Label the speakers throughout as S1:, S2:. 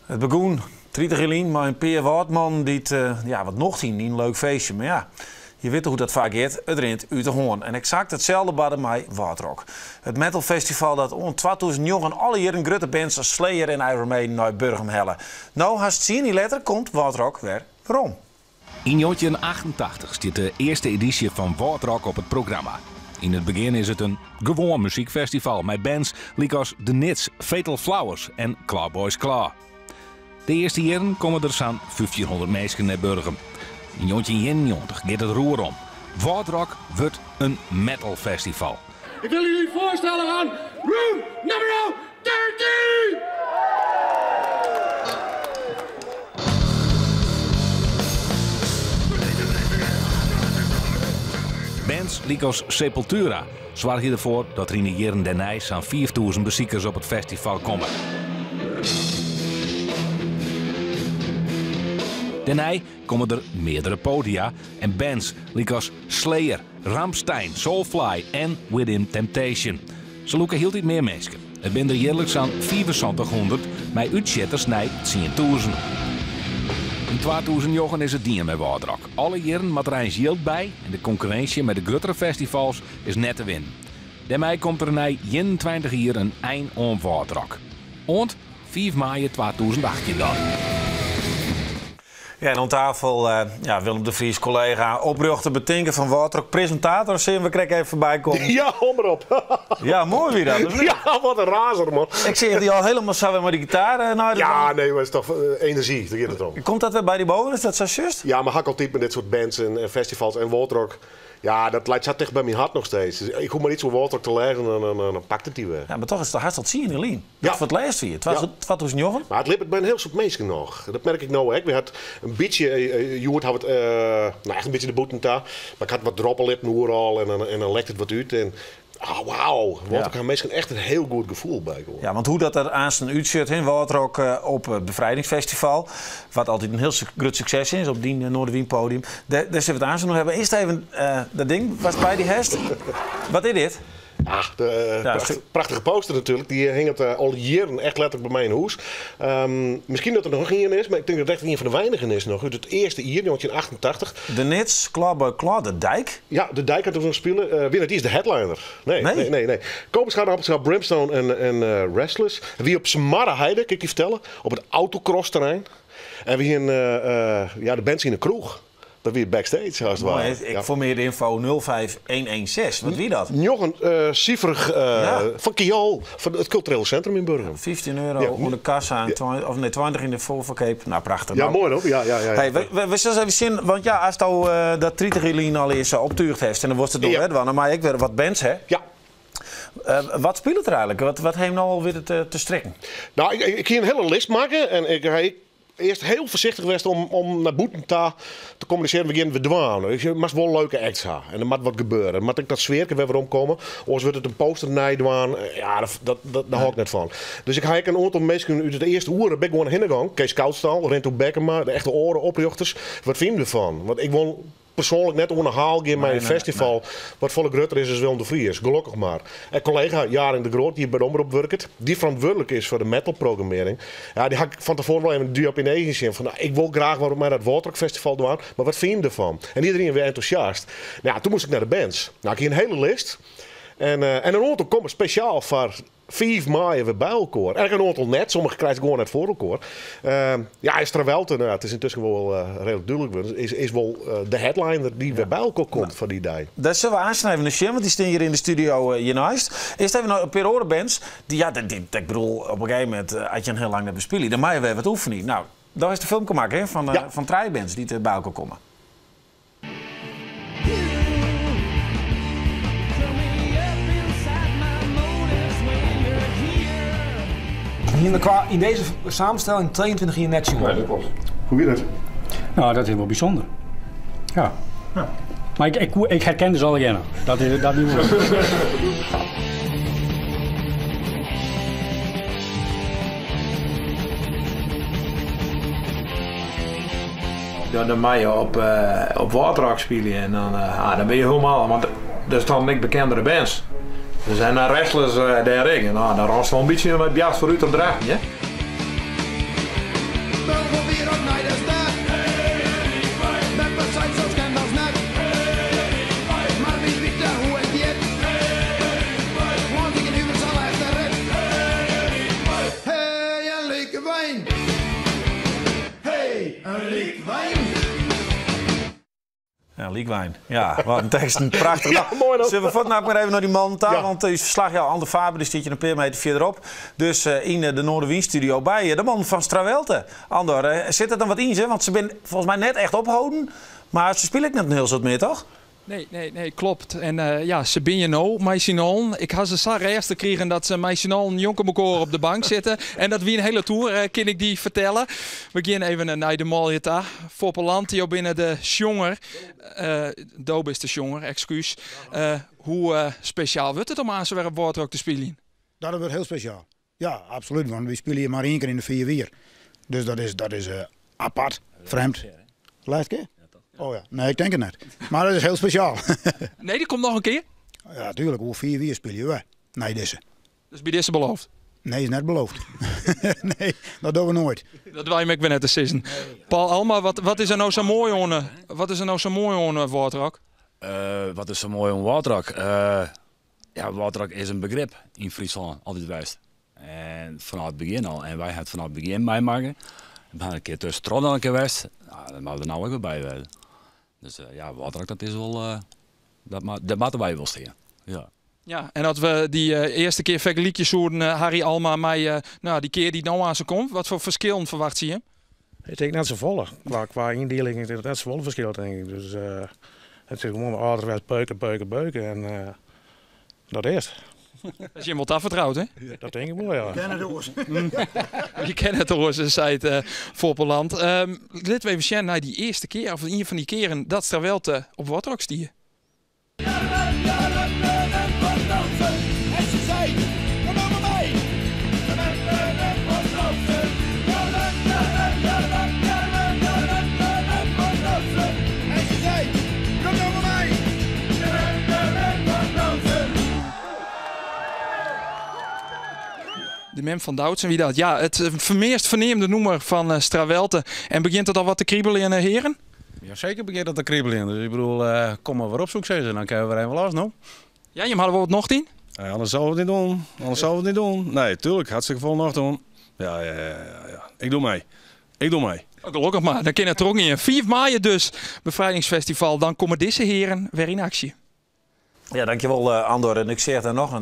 S1: Het begon 30 juli maar een Peer Woutman die wat nog zien, een leuk feestje. Maar ja, je weet hoe dat vaak gaat. Het rent uit de hoorn. En exact hetzelfde bij mij Waardrock. Het metalfestival dat om 2009 alle jaren grote bands als Slayer en Iron Maiden naar Burgum hellen. Nou, haast 10 letter komt Waardrock weer waarom.
S2: In 1988 staat de eerste editie van Waardrock op het programma. In het begin is het een gewoon muziekfestival met bands als The Nits, Fatal Flowers en Clawboys Claw. De eerste jaren komen er zo'n 1500 mensen naar Burgum. In 1991 gaat het roer om. Waardrock wordt een metalfestival.
S3: Ik wil jullie voorstellen aan Room nummer 13!
S2: Bands als Sepultura zorgen ervoor dat er in de jaren daarna zo'n 4000 bezoekers op het festival komen. Daarna komen er meerdere podia en bands als Slayer, Rammstein, Soulfly en Within Temptation. Ze loeken heel iets meer mensen. Het zijn er jaarlijks zo'n 7500, met uitzetters naar 10.000. In 2009 is het dien met Waardrock. Alle jaren moet er een yield bij en de concurrentie met de grotere festivals is net te winnen. Daarmee komt er na 21 jaar een eind aan Waardrock. En 5 mei 2018 dan.
S1: Ja, en aan tafel Willem de Vries, collega, oprichter, betinker van Waardrock, presentator. Zien we krijgen even voorbij komen.
S4: Ja, kom maar op.
S1: Ja, mooi wie dat.
S4: Ja, wat een razer, man.
S1: Ik zie die al helemaal samen met die gitaar.
S4: Ja, nee, maar het is toch energie, daar gaat het om.
S1: Komt dat weer bij die boven? Is dat zo juist?
S4: Ja, maar hak altijd met dit soort bands en festivals en Waardrock. Ja, dat lijkt zat dicht bij mijn hart nog steeds. Dus ik hoef maar iets over Waardrock te leggen en dan pakt het die weer.
S1: Ja, maar toch is het hartstikke zien in de lijn.
S4: Ja.
S1: Voor het laatst weer. 2009.
S4: Maar het liep bij een heel soort mensen nog. Dat merk ik nou ook. We had een beetje, Joert had het, echt een beetje de boeten daar. Maar ik had wat droppellippen overal en dan lekt het wat uit. En wauw, Waardrock had mensen echt een heel goed gevoel bij. Gewoon.
S1: Ja, want hoe dat er aan zijn uitziet in Waardrock op het Bevrijdingsfestival, wat altijd een heel groot succes is op die Noorderwien podium. Daar zullen we het aan nog hebben. Eerst even dat ding, was bij die hest. Wat is dit?
S4: Prachtige poster natuurlijk. Die hing het al jaren echt letterlijk bij mij in huis. Misschien dat er nog een is, maar ik denk dat het echt een van de weinigen is nog. Uit het eerste jaar, 1988.
S1: De Nits, Clawboy Claw, de Dijk?
S4: Ja, de Dijk had er nog spelen. Wie is de headliner? Nee. Koperschaar, Brimstone en Restless. Wie op Smarre Heide, kan ik je vertellen. Op het autocross-terrein. En wie de bands in de kroeg. Dat weer backstage, als het ware.
S1: Ik voor meer info 05116. Wat wie dat?
S4: Nog een cifrig van Kial, van het culturele centrum in Burgum.
S1: €15 onder de kassa en 20 in de voorverkoop. Nou, prachtig.
S4: Ja, mooi hoor. Ja.
S1: Hey, we zullen even zien, want ja, als je dat 30 juli al eens optuigd heeft en dan wordt het door Edwan, maar ik weer wat bands, hè? Ja. Wat speelt het er eigenlijk? Wat heeft nou alweer te strekken?
S4: Nou, ik ging een hele list maken en ik eerst heel voorzichtig geweest om naar Boetenta te communiceren. We gaan weer dwalen. Ik moest wel leuke acts hebben. En er moet wat gebeuren. Maar ik dat sfeerke weer weer komen. Anders wordt het een poster najdwaan. Ja, daar hou ik net van. Dus ik ga een aantal mensen uit het eerste uur ben ik gewoon heen gegaan. Kees Koudstal, Rento Bekkema, de echte oren-oprichters. Wat vinden we ervan? Want ik wil persoonlijk net onder haal in mijn festival. Wat volle grutter is Willem de Vries. Gelukkig maar. En collega Jaren de Groot, die bij de omroep werkt, die verantwoordelijk is voor de metalprogrammering. Ja, die had ik van tevoren wel even een duo op in eigen zin. Van, ik wil graag waarom mij dat Waardrock Festival doen. Maar wat vind je ervan? En iedereen weer enthousiast. Nou, toen moest ik naar de bands. Nou, ik had een hele list. En een aantal komen speciaal voor 5 mei weer bij elkaar. En een aantal net, sommige krijgen gewoon net voor elkaar. Is Travelten, het is intussen wel redelijk duidelijk, is wel de headliner die weer bij elkaar komt van die dag.
S1: Dat zullen we aansnijden, want die staan hier in de studio hiernaast. Eerst even een paar bands. Ik bedoel, op een gegeven moment had je een heel lang net bespelen. Dan mag je weer wat oefenen. Nou, daar is de film gemaakt van try-bands die bij elkaar komen.
S5: In deze samenstelling 22 jaar net jongen.
S4: Nee, dat klopt. Hoe is dat?
S5: Nou, dat is wel bijzonder. Ja. Maar ik herken dus al jaren. Dat is niet moeilijk.
S6: Dan mag je op Waardrock spelen en dan ben je helemaal, want er staan niks bekendere bands. Er zijn naar Restless daar en dan rast wel een beetje met Bjas voor Utrecht, hè?
S7: likje wijn. Hey, een lik wijn.
S1: Ja, Liekwijn. Ja, wat een tekst. Een prachtig.
S4: Ja, mooi dan.
S1: Zullen we voortnaam maar even naar die man daar?
S4: Ja.
S1: Want die verslag, ja, Ander Faber, die zit je een paar meter verderop. Dus in de Noorderwien-studio bij de man van Strawelte. Ander, zit er dan wat in, ze? Want ze zijn volgens mij net echt opgehouden. Maar ze spelen net een heel soort meer, toch?
S8: Nee, klopt. En ja, ze ben je nou, Meisinol. Ik had ze zo eerst gekregen dat ze Meisinol en Jonkermekoor op de bank zitten. En dat wie een hele tour, kan ik die vertellen. We gaan even naar de Moljeta. Foppeland, die binnen de Sjonger. Doop is de Sjonger, excuus. Hoe speciaal wordt het om aan zo'n Wortrok te spelen?
S9: Dat wordt heel speciaal. Ja, absoluut. Want we spelen hier maar 1 keer in de 4 jaar. Dus dat is apart, vreemd. Laatste keer? Oh ja, nee, ik denk het niet. Maar dat is heel speciaal.
S8: Nee, die komt nog een keer?
S9: Ja, natuurlijk. Hoe 4 jaar speel je wel. Nee, deze.
S8: Dus bij deze beloofd?
S9: Nee, is net beloofd. Nee, dat doen we nooit.
S8: Dat wij me net te sissen. Paul Alma, wat is er nou zo mooi aan? Wat is er nou zo mooi aan Wortrok?
S10: Wat is zo mooi aan Wortrok? Ja, Wortrok is een begrip in Friesland, altijd geweest. En vanaf het begin al. En wij hebben vanaf het begin meemaken. We hebben een keer tussen Trondheim geweest. Nou, daar moeten we nou ook weer bij wezen. Dus ja, Wortrok, dat is wel... dat moeten wij wel steken. Ja.
S8: Ja, en dat we die eerste keer vergelijkjes zouden Harry Alma mij, nou, die keer die nou aan ze komt. Wat voor verschillen verwacht je?
S11: Ik denk net zo volle. Qua indeling is het net zo volle verschil, denk ik. Dus het is gewoon ouderwets beuken en dat is.
S8: Dat is je hem wat afvertrouwd, hè?
S11: Dat denk ik wel, ja.
S9: Je kent het oors.
S8: Je kent het oors, zei het Foppeland. Laten we even zien naar die eerste keer, of een van die keren, dat Strawelte op Wortrok stier. De mem van Doutsen, wie dat? Ja, het meest verneemde noemer van Strawelte. En begint het al wat te kriebelen in de heren?
S12: Ja, zeker begint dat te kriebelen. Dus ik bedoel, kom maar weer op zoek, zeggen. Dan kunnen we er even los, nou.
S8: Ja, je hadden we wat nog in?
S12: Anders zouden we het niet doen. Nee, tuurlijk. Hartstikke vol nog doen. Ja. Ik doe mee.
S8: Gelukkig maar, dan kan het er ook niet in. 4 maart dus, bevrijdingsfestival. Dan komen deze heren weer in actie.
S1: Ja, dankjewel Andor. En ik zie er nog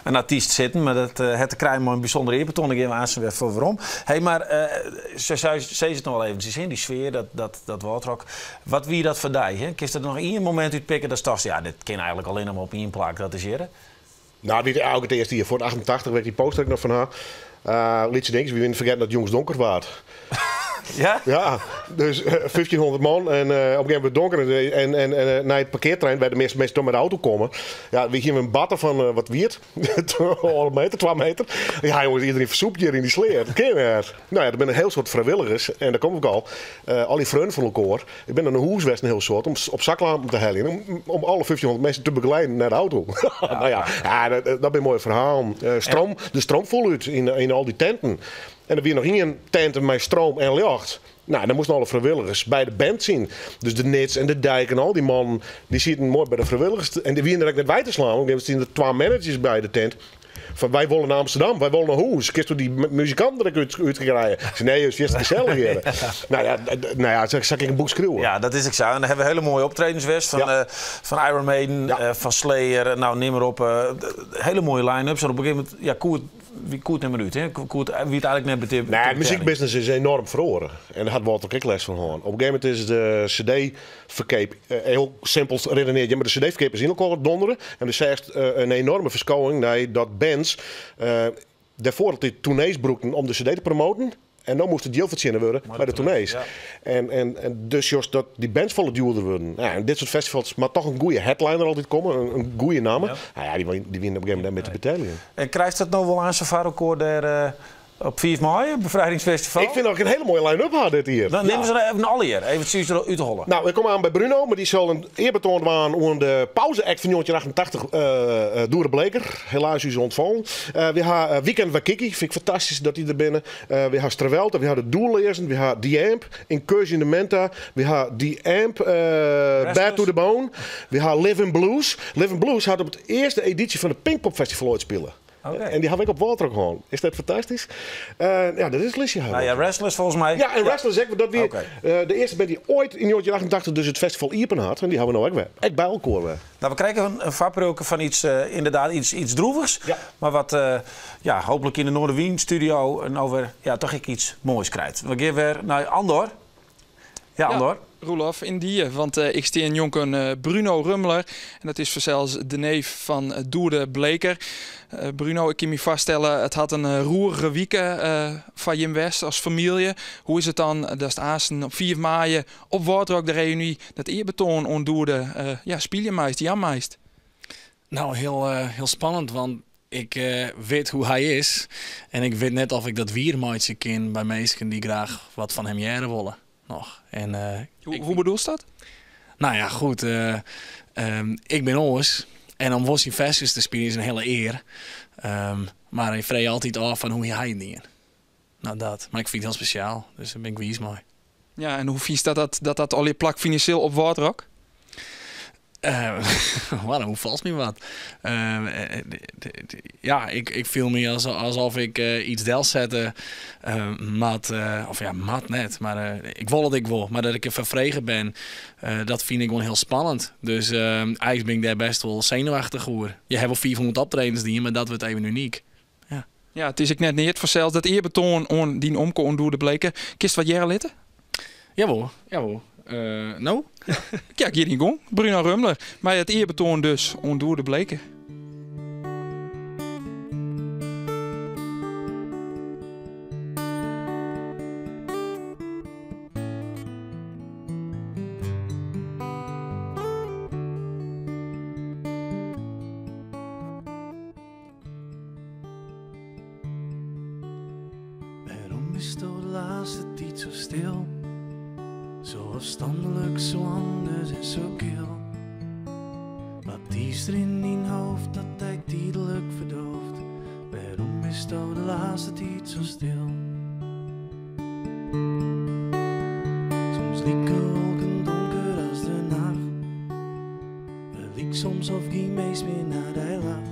S1: een artiest zitten, maar het krijgen we een bijzondere eerbetoon. Ik geef aan ze weer voor waarom. Hey, maar ze het nog wel eventjes in, die sfeer, dat Wortrok. Wat wie dat voor die? Hè? Kun je er nog één moment uitpikken dat staat? Ja, dit kan eigenlijk alleen nog maar op één plak, dat is hier.
S4: Nou, dit ook het eerste hier. Voor 88 werd die poster ook nog van haar. Liet ze denken, wie winnen vergeten dat jongens donker waard.
S1: Ja?
S4: Ja, dus 1500 man en op een gegeven moment donker en naar het parkeerterrein bij de meeste toch met de auto komen. Ja, we gingen een batten van wat wiert, 2 meter. Ja jongens, iedereen versoept hier in die sleer. Dat ken je niet. Nou ja, er zijn een heel soort vrijwilligers en daar kom ik al die vrienden van elkaar. Ik ben naar een hoeswest een heel soort om op zaklampen te hellen, om alle 1500 mensen te begeleiden naar de auto. Nou ja, dat is een mooi verhaal. De stroom vol uit in al die tenten. En er weer nog één tent met stroom en licht. Nou, dan moesten alle vrijwilligers bij de band zien. Dus de Nits en de Dijk en al die mannen, die zitten mooi bij de vrijwilligers. En die winnen er net wij te slaan. Want er zijn er 2 managers bij de tent. Van wij willen naar Amsterdam, wij willen naar Hoes. Kist die muzikanten er uitgekregen? Ik zei nee, het is gezellig hier. Nou ja, zal ik een boek schreeuwen.
S1: Ja, dat is ik zo. En dan hebben we hele mooie optredens west van Iron Maiden, van Slayer, nou neem maar op. Hele mooie line-ups. En op een gegeven moment, ja, wie koert nemen uit, hè? Wie het eigenlijk net betekent.
S4: Nee, de muziekbusiness is enorm verloren. En daar had Walter ook les van horen. Op een gegeven moment is de CD-verkeep heel simpel redeneerd. Ja, maar de CD-verkeep is in elkaar donderen. En dus zegt een enorme verschouwing naar dat bands daarvoor dat die tournees broekten om de CD te promoten. En dan moest het heel verzinnen worden bij de tournees. Ja. En dus juist dat die bands volle duurder worden. Ja, en dit soort festivals, maar toch een goede headliner altijd komen. Een goede naam. Ja. Nou ja, die winnen op een gegeven moment met de betalingen.
S1: En krijgt dat nou wel aan Safaricor daar op 4 mei, bevrijdingsfestival?
S4: Ik vind ook een hele mooie line-up had dit hier.
S1: Dan nemen ze er even alle hier. Even het uit te hollen.
S4: Nou, we komen aan bij Bruno, maar die zal een eerbetoon aan aan de pauze-act van 1988 door de Bleker. Helaas is ze ontvallen. We hebben Weekend Wakiki, vind ik fantastisch dat die er binnen. We hebben Strawelte, we hebben de Doellezen, we hebben The Amp, Incursion in de Menta, we hebben The Amp, Bad to the Bone, we hebben Live in Blues. Live in Blues had op de eerste editie van het Pinkpop Festival ooit spelen.
S1: Okay.
S4: En die heb ik op Waltrok gewoon. Is dat fantastisch? Ja, dat is Lissie.
S1: Nou ja, wrestlers volgens mij.
S4: Ja, en wrestlers zeggen we dat weer. De eerste band die ooit in 1988 dus het festival Iepen had. En die hebben we nou ook weer. Echt bij elkaar weer.
S1: Nou, we krijgen een vaproken van iets, inderdaad, iets droevigs.
S4: Ja.
S1: Maar wat hopelijk in de Noorderwien studio nou weer toch iets moois krijgt. We gaan weer naar Andor. Ja, Andor.
S8: Roelof, in die, want ik sta in jonken Bruno Rummler. En dat is zelfs de neef van Doerde Bleker. Bruno, ik kan me vaststellen, het had een roerige weekend van Jim West als familie. Hoe is het dan, dat is Aasten op 4 maart op Wortrok de reunie, dat eerbetoon on Doerde speel je meest, Jan meest?
S7: Nou, heel spannend, want ik weet hoe hij is. En ik weet net of ik dat wiermaatje ken bij mensen die graag wat van hem jaren willen. Nog. En,
S8: hoe bedoel je dat?
S7: Nou ja, goed. Ik ben oors. En om Wossie Festus te spelen is een hele eer. Maar hij vreet altijd af van hoe hij het deed. Nou dat. Maar ik vind het heel speciaal. Dus daar ben ik wies mooi.
S8: Ja, en hoe vies dat al je plak financieel op Wortrok?
S7: Hoe valt me wat? Ja, ik viel me alsof ik iets del zette. Mat net. Maar ik wil het ik wil. Maar dat ik er vervregen ben, dat vind ik gewoon heel spannend. Dus eigenlijk ben ik daar best wel zenuwachtig voor. Je hebt wel 400 optredens die, maar dat wordt even uniek.
S8: Ja, het is ik net niet voor dat eerbetoon die omkomen door de bleken. Kist wat jaren litten?
S7: Jawel. Nou?
S8: Ja, ik hier niet gong. Bruno Rummler. Maar het eerbetoon dus ondoor de bleken.
S13: Waarom is de laatste tijd zo stil? Zo afstandelijk, zo anders en zo kil. Wat is er in die hoofd dat hij tijdelijk verdooft? Waarom is de laatste tijd zo stil? Soms lieken wolken donker als de nacht. We liek soms of geen meest meer naar de lacht.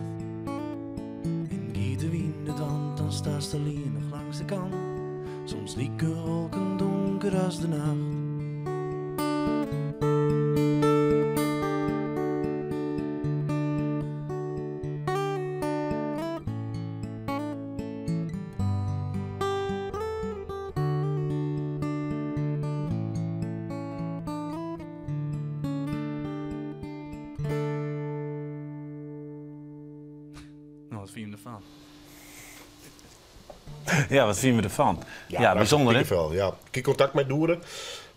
S13: En giet de wind het hand, dan staat ze alleen nog langs de kant. Soms lieken wolken donker als de nacht.
S7: Wat vind je ervan?
S1: Ja, wat vinden we ervan? Ja, bijzonder hè?
S4: Veel, ja. Ik heb contact met Doeren.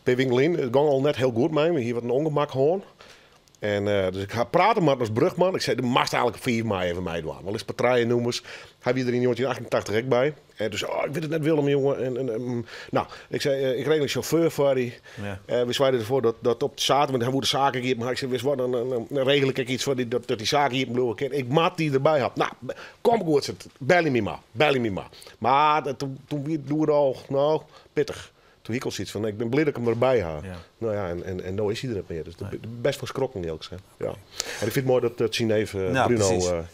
S4: Per Winkelin. Het ging al net heel goed mee. Hier wat een ongemak gewoon. En dus ik ga praten met als brugman. Ik zei, de mast eigenlijk op 4 mei even mij doen. Wel eens partijen noemers. Hij wie er in 1988 ook bij. Dus ik weet het net Willem, jongen. Nou, ik zei, ik regel een chauffeur voor die. Ja. We zwaaiden ervoor dat op de zaterdag, want hij moet de zaken geven. Maar ik zei, dan regel ik iets voor dat die zaken hier bedoel. Ik maat die erbij had. Nou, kom goed, bel me maar. Maar toen doe het al, pittig. Toen ik al zoiets van, ik ben blij dat ik hem erbij heb. Ja. Nou ja, en nou is hij er niet meer. Dus best wel schrokken, eerlijk gezegd. Ja. En ik vind het mooi dat zijn neef Bruno...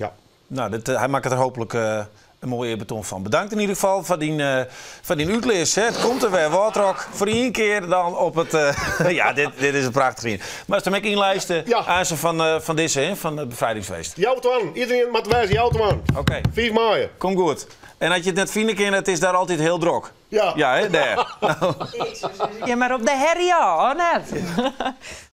S1: Nou, hij maakt er hopelijk een mooie eerbetoon van. Bedankt in ieder geval voor die uitlees. Het komt er weer, Wortrok. Voor 1 keer dan op het... ja, dit is een prachtig ding. Maar als ik inlijsten aan ze van deze, van het bevrijdingsfeest.
S4: Jouw man, iedereen moet wijzen, jouw man.
S1: Oké.
S4: 4 maart.
S1: Kom goed. En als je het net vinden kan, het is daar altijd heel druk.
S4: Ja.
S1: Ja, hè, daar.
S14: Ja, maar op de herrie, net.